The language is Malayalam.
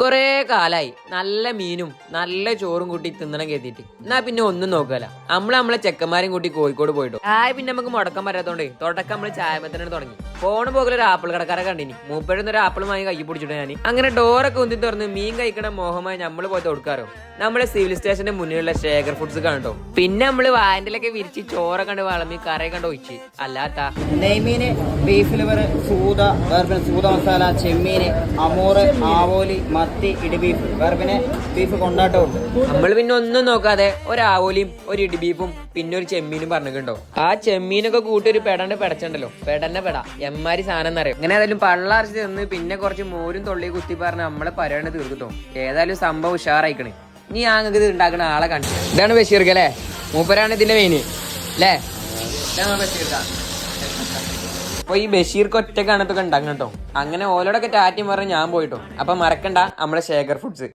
കൊറേ കാലായി നല്ല മീനും നല്ല ചോറും കൂട്ടി തിന്നണം കരുതിയിട്ട് എന്നാ പിന്നെ ഒന്നും നോക്കല നമ്മളെ ചെക്കന്മാരും കൂട്ടി കോഴിക്കോട് പോയിട്ടോ പിന്നെ നമുക്ക് മുടക്കാൻ പറ്റാത്തോണ്ടേ തുടക്കം നമ്മള് ചായമത്തന്നെ തുടങ്ങി ഫോണ് പോകല ഒരു ആപ്പിൾ കടക്കാരെ കണ്ടിനി മൂപ്പഴുന്ന ഒരു ആപ്പിൾ വാങ്ങി കൈ പിടിച്ചിട്ട് ഞാൻ അങ്ങനെ ഡോറൊക്കെ ഉന്തി തുറന്ന് മീൻ കഴിക്കണ മോഹമായി നമ്മള് പോയി കൊടുക്കാറോ നമ്മളെ സിവിൽ സ്റ്റേഷന്റെ മുന്നിലുള്ള ശേഖർ ഫുഡ്സ് കണ്ടോ പിന്നെ നമ്മള് വാൻഡിലൊക്കെ വിരിച്ച് ചോറ കണ്ട് വളമി കറി കണ്ട് ഒഴിച്ച് അല്ലാത്ത നെയ്മീന്, ബീഫ് ലിവർ, സൂത, സൂത മസാല, ചെമ്മീന്, അമൂറ്, ആവോലി, മത്തി, ഇടിബീഫ്, വേറെ ബീഫ് കൊണ്ടാട്ടവും ഉണ്ട്. നമ്മള് പിന്നെ ഒന്നും നോക്കാതെ ഒരു ആവോലിയും ഒരു ഇടിബീഫും പിന്നെ ഒരു ചെമ്മീനും പറഞ്ഞിട്ടുണ്ടോ ആ ചെമ്മീനൊക്കെ കൂട്ടി ഒരു പെടണ്ട് പെടച്ചുണ്ടല്ലോ പെടന്നെ പെട എമ്മാരി സാധനം എന്നറിയാം അങ്ങനെ ഏതായാലും പള്ളാർച്ച് തന്ന് പിന്നെ കുറച്ച് മോരും തൊള്ളി കുത്തി പറഞ്ഞ് നമ്മളെ പരിപാടി തീർത്തിട്ടോ ഏതായാലും സംഭവം ഉഷാറായിക്കണേ നീ ഞങ്ങൾക്ക് ഇത് ഉണ്ടാക്കുന്ന ആളെ കണ്ടു ഇതാണ് ബഷീർക്ക് അല്ലേ മൂപ്പരാണ് ഇതിന്റെ മെയിന് അല്ലേ ബഷീർക്ക അപ്പൊ ഈ ബഷീർക്ക് ഒറ്റക്കാണത്തൊക്കെ ഉണ്ടാക്കണം കേട്ടോ അങ്ങനെ ഓലോടൊക്കെ ടാറ്റയും പറഞ്ഞ് ഞാൻ പോയിട്ടോ അപ്പൊ മറക്കണ്ട നമ്മളെ ശേഖർ ഫുഡ്സ്.